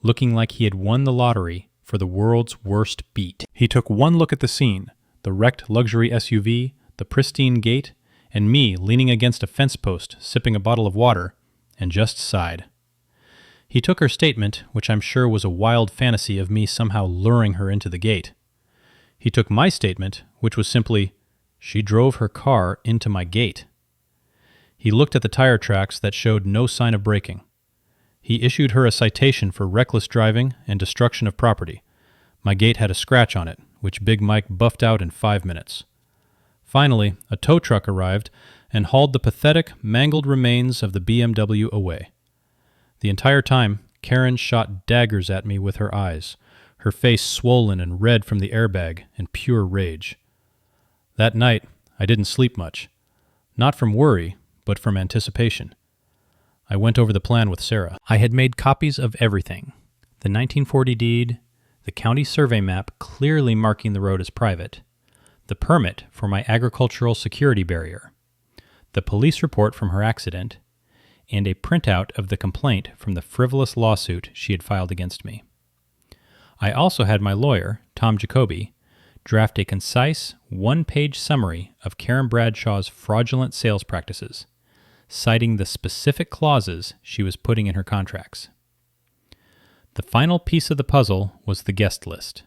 S1: looking like he had won the lottery for the world's worst beat. He took one look at the scene, the wrecked luxury SUV, the pristine gate, and me leaning against a fence post sipping a bottle of water, and just sighed. He took her statement, which I'm sure was a wild fantasy of me somehow luring her into the gate. He took my statement, which was simply, "She drove her car into my gate." He looked at the tire tracks that showed no sign of braking. He issued her a citation for reckless driving and destruction of property. My gate had a scratch on it, which Big Mike buffed out in 5 minutes. Finally, a tow truck arrived and hauled the pathetic, mangled remains of the BMW away. The entire time, Karen shot daggers at me with her eyes, her face swollen and red from the airbag in pure rage. That night, I didn't sleep much. Not from worry, but from anticipation. I went over the plan with Sarah. I had made copies of everything. The 1940 deed, the county survey map clearly marking the road as private, the permit for my agricultural security barrier, the police report from her accident, and a printout of the complaint from the frivolous lawsuit she had filed against me. I also had my lawyer, Tom Jacoby, draft a concise, one-page summary of Karen Bradshaw's fraudulent sales practices, citing the specific clauses she was putting in her contracts. The final piece of the puzzle was the guest list.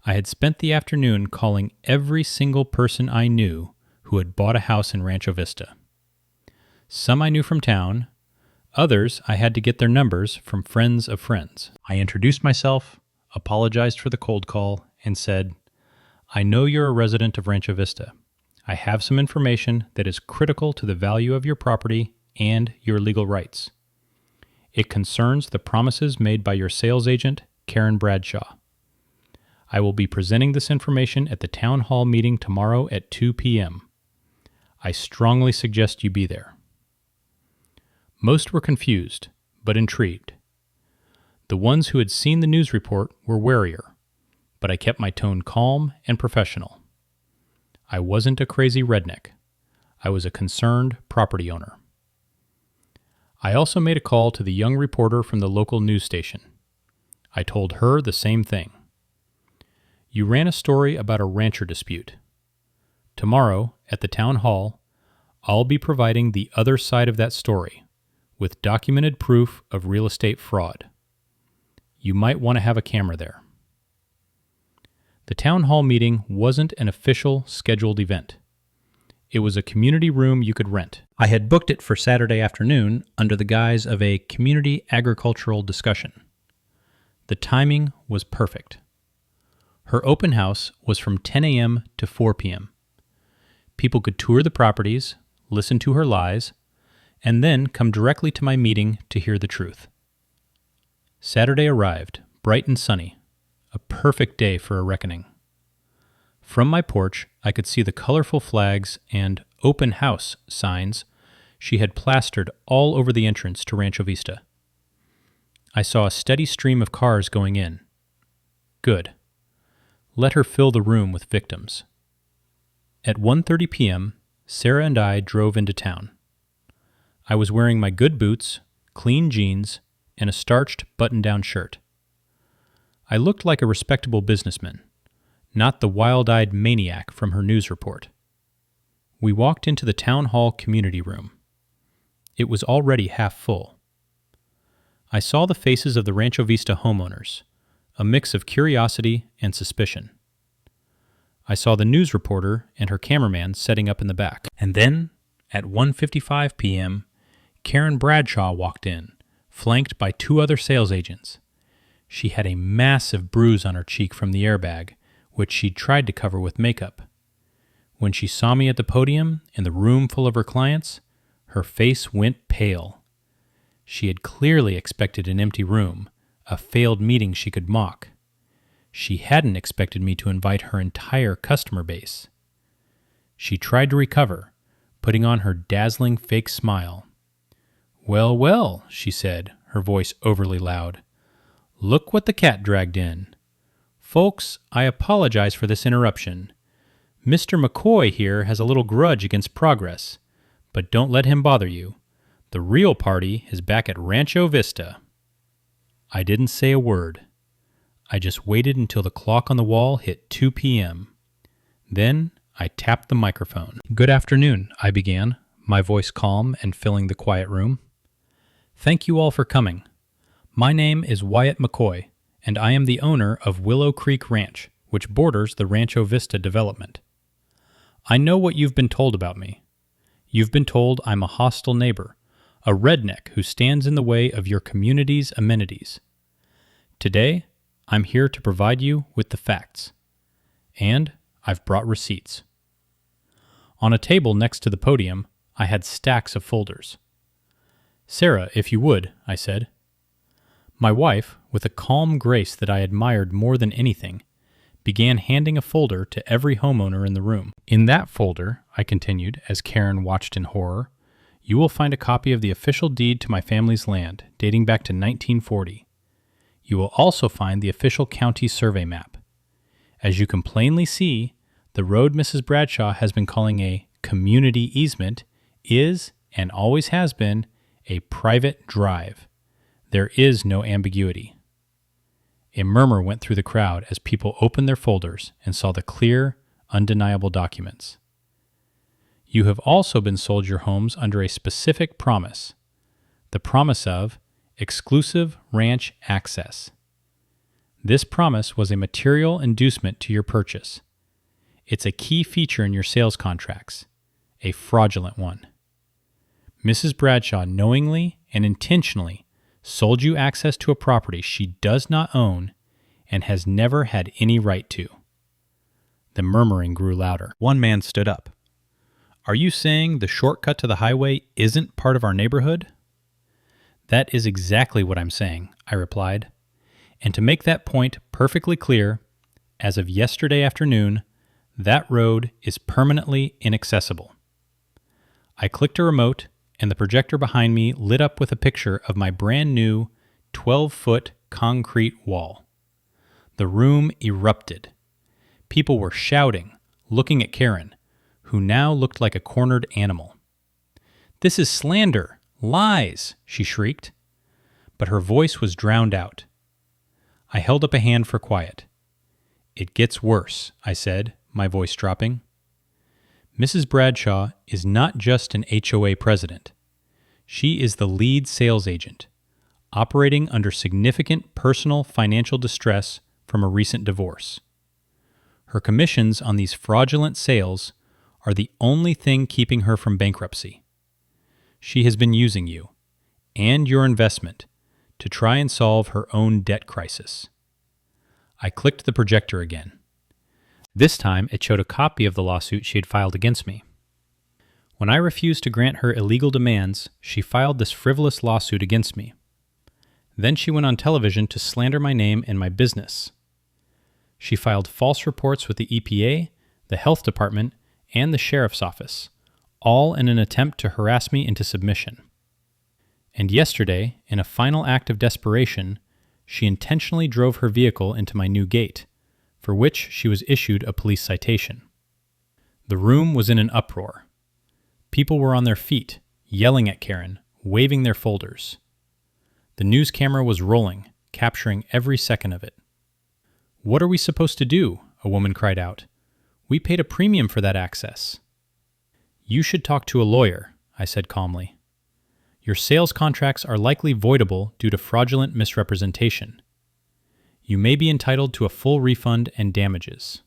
S1: I had spent the afternoon calling every single person I knew who had bought a house in Rancho Vista. Some I knew from town, others I had to get their numbers from friends of friends. I introduced myself, apologized for the cold call, and said, "I know you're a resident of Rancho Vista. I have some information that is critical to the value of your property and your legal rights. It concerns the promises made by your sales agent, Karen Bradshaw. I will be presenting this information at the town hall meeting tomorrow at 2 p.m. I strongly suggest you be there." Most were confused, but intrigued. The ones who had seen the news report were warier, but I kept my tone calm and professional. I wasn't a crazy redneck. I was a concerned property owner. I also made a call to the young reporter from the local news station. I told her the same thing. You ran a story about a rancher dispute. Tomorrow, at the town hall, I'll be providing the other side of that story, with documented proof of real estate fraud. You might want to have a camera there. The town hall meeting wasn't an official scheduled event. It was a community room you could rent. I had booked it for Saturday afternoon under the guise of a community agricultural discussion. The timing was perfect. Her open house was from 10 a.m. to 4 p.m. People could tour the properties, listen to her lies, and then come directly to my meeting to hear the truth. Saturday arrived, bright and sunny, a perfect day for a reckoning. From my porch, I could see the colorful flags and open house signs she had plastered all over the entrance to Rancho Vista. I saw a steady stream of cars going in. Good. Let her fill the room with victims. At 1:30 p.m., Sarah and I drove into town. I was wearing my good boots, clean jeans, and a starched button-down shirt. I looked like a respectable businessman, not the wild-eyed maniac from her news report. We walked into the town hall community room. It was already half full. I saw the faces of the Rancho Vista homeowners, a mix of curiosity and suspicion. I saw the news reporter and her cameraman setting up in the back. And then, at 1:55 p.m., Karen Bradshaw walked in, flanked by 2 other sales agents. She had a massive bruise on her cheek from the airbag, which she'd tried to cover with makeup. When she saw me at the podium in the room full of her clients, her face went pale. She had clearly expected an empty room, a failed meeting she could mock. She hadn't expected me to invite her entire customer base. She tried to recover, putting on her dazzling fake smile. "Well, well," she said, her voice overly loud. "Look what the cat dragged in. Folks, I apologize for this interruption. Mr. McCoy here has a little grudge against progress, but don't let him bother you. The real party is back at Rancho Vista." I didn't say a word. I just waited until the clock on the wall hit 2 p.m. Then I tapped the microphone. "Good afternoon," I began, my voice calm and filling the quiet room. "Thank you all for coming. My name is Wyatt McCoy, and I am the owner of Willow Creek Ranch, which borders the Rancho Vista development. I know what you've been told about me. You've been told I'm a hostile neighbor, a redneck who stands in the way of your community's amenities. Today, I'm here to provide you with the facts. And I've brought receipts." On a table next to the podium, I had stacks of folders. "Sarah, if you would," I said. My wife, with a calm grace that I admired more than anything, began handing a folder to every homeowner in the room. "In that folder," I continued as Karen watched in horror, "you will find a copy of the official deed to my family's land, dating back to 1940. You will also find the official county survey map. As you can plainly see, the road Mrs. Bradshaw has been calling a community easement is, and always has been, a private drive. There is no ambiguity." A murmur went through the crowd as people opened their folders and saw the clear, undeniable documents. "You have also been sold your homes under a specific promise, the promise of exclusive ranch access. This promise was a material inducement to your purchase. It's a key feature in your sales contracts, a fraudulent one. Mrs. Bradshaw knowingly and intentionally sold you access to a property she does not own and has never had any right to." The murmuring grew louder. One man stood up. "Are you saying the shortcut to the highway isn't part of our neighborhood?" "That is exactly what I'm saying," I replied. "And to make that point perfectly clear, as of yesterday afternoon, that road is permanently inaccessible." I clicked a remote, and the projector behind me lit up with a picture of my brand new 12-foot concrete wall. The room erupted. People were shouting, looking at Karen, who now looked like a cornered animal. "This is slander! Lies!" she shrieked. But her voice was drowned out. I held up a hand for quiet. "It gets worse," I said, my voice dropping. Mrs. Bradshaw is not just an HOA president. She is the lead sales agent, operating under significant personal financial distress from a recent divorce. Her commissions on these fraudulent sales are the only thing keeping her from bankruptcy. She has been using you and your investment to try and solve her own debt crisis. I clicked the projector again. This time it showed a copy of the lawsuit she had filed against me. When I refused to grant her illegal demands, she filed this frivolous lawsuit against me. Then she went on television to slander my name and my business. She filed false reports with the EPA, the health department, and the sheriff's office, all in an attempt to harass me into submission. And yesterday, in a final act of desperation, she intentionally drove her vehicle into my new gate, for which she was issued a police citation. The room was in an uproar. People were on their feet, yelling at Karen, waving their folders. The news camera was rolling, capturing every second of it. "What are we supposed to do?" a woman cried out. "We paid a premium for that access." "You should talk to a lawyer," I said calmly. "Your sales contracts are likely voidable due to fraudulent misrepresentation. You may be entitled to a full refund and damages."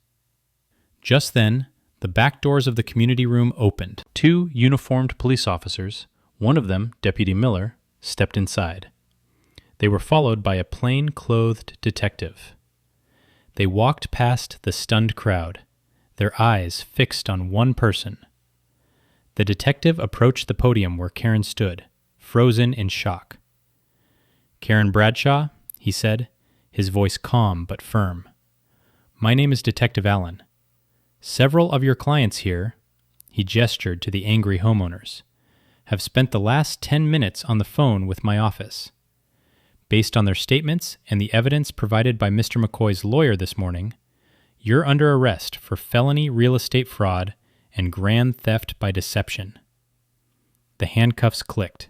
S1: Just then, the back doors of the community room opened. 2 uniformed police officers, one of them Deputy Miller, stepped inside. They were followed by a plain-clothed detective. They walked past the stunned crowd, their eyes fixed on one person. The detective approached the podium where Karen stood, frozen in shock. "Karen Bradshaw," he said, his voice calm but firm. "My name is Detective Allen. Several of your clients here," he gestured to the angry homeowners, "have spent the last 10 minutes on the phone with my office. Based on their statements and the evidence provided by Mr. McCoy's lawyer this morning, you're under arrest for felony real estate fraud and grand theft by deception." The handcuffs clicked.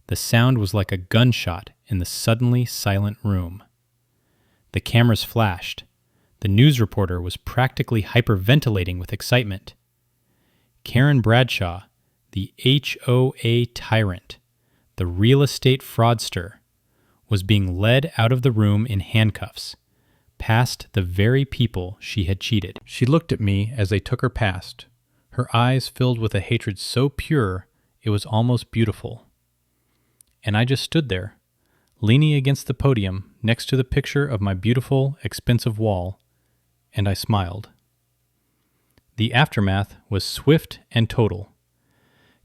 S1: The sound was like a gunshot in the suddenly silent room. The cameras flashed. The news reporter was practically hyperventilating with excitement. Karen Bradshaw, the HOA tyrant, the real estate fraudster, was being led out of the room in handcuffs, past the very people she had cheated. She looked at me as they took her past, her eyes filled with a hatred so pure it was almost beautiful. And I just stood there, leaning against the podium next to the picture of my beautiful, expensive wall, and I smiled. The aftermath was swift and total.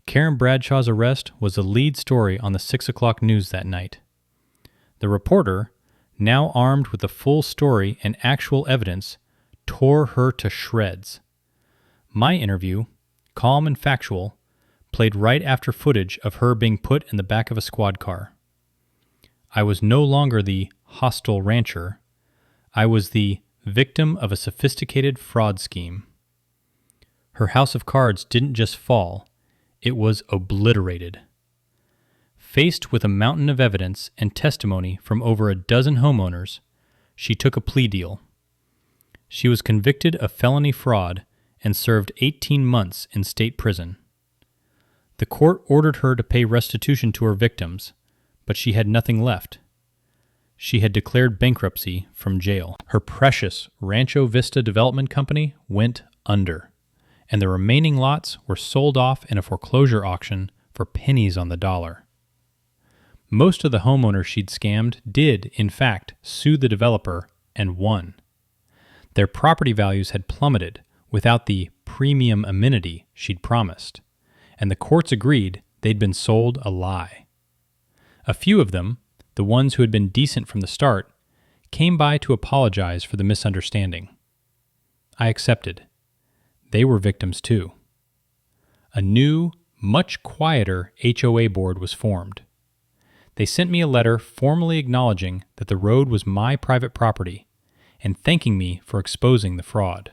S1: Karen Bradshaw's arrest was the lead story on the 6 o'clock news that night. The reporter, now armed with the full story and actual evidence, tore her to shreds. My interview, calm and factual, played right after footage of her being put in the back of a squad car. I was no longer the hostile rancher. I was the victim of a sophisticated fraud scheme. Her house of cards didn't just fall, it was obliterated. Faced with a mountain of evidence and testimony from over a dozen homeowners, she took a plea deal. She was convicted of felony fraud and served 18 months in state prison. The court ordered her to pay restitution to her victims, but she had nothing left. She had declared bankruptcy from jail. Her precious Rancho Vista Development Company went under, and the remaining lots were sold off in a foreclosure auction for pennies on the dollar. Most of the homeowners she'd scammed did, in fact, sue the developer and won. Their property values had plummeted without the premium amenity she'd promised, and the courts agreed they'd been sold a lie. A few of them, the ones who had been decent from the start, came by to apologize for the misunderstanding. I accepted. They were victims too. A new, much quieter HOA board was formed. They sent me a letter formally acknowledging that the road was my private property and thanking me for exposing the fraud.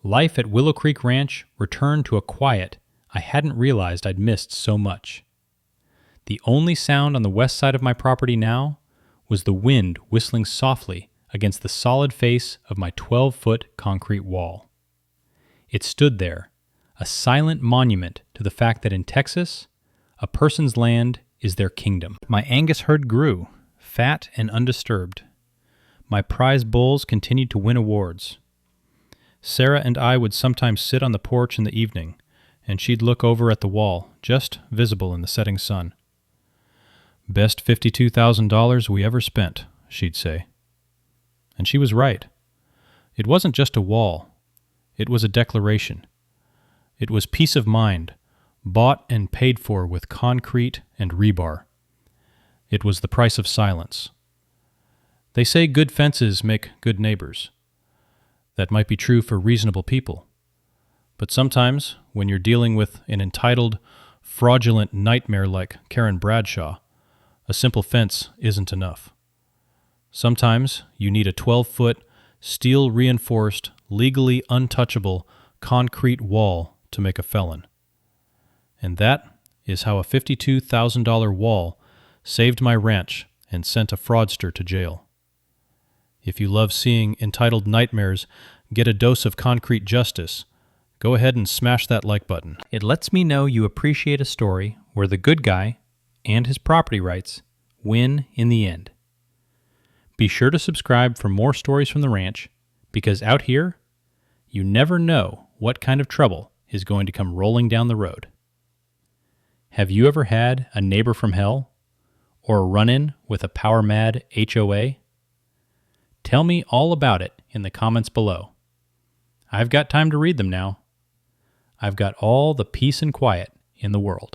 S1: Life at Willow Creek Ranch returned to a quiet I hadn't realized I'd missed so much. The only sound on the west side of my property now was the wind whistling softly against the solid face of my 12-foot concrete wall. It stood there, a silent monument to the fact that in Texas, a person's land is their kingdom. My Angus herd grew, fat and undisturbed. My prize bulls continued to win awards. Sarah and I would sometimes sit on the porch in the evening, and she'd look over at the wall, just visible in the setting sun. "Best $52,000 we ever spent," she'd say. And she was right. It wasn't just a wall. It was a declaration. It was peace of mind, bought and paid for with concrete and rebar. It was the price of silence. They say good fences make good neighbors. That might be true for reasonable people. But sometimes, when you're dealing with an entitled, fraudulent nightmare like Karen Bradshaw, a simple fence isn't enough. Sometimes you need a 12-foot, steel-reinforced, legally untouchable concrete wall to make a felon. And that is how a $52,000 wall saved my ranch and sent a fraudster to jail. If you love seeing entitled nightmares get a dose of concrete justice, go ahead and smash that like button. It lets me know you appreciate a story where the good guy and his property rights win in the end. Be sure to subscribe for more stories from the ranch, because out here, you never know what kind of trouble is going to come rolling down the road. Have you ever had a neighbor from hell, or a run-in with a power-mad HOA? Tell me all about it in the comments below. I've got time to read them now. I've got all the peace and quiet in the world.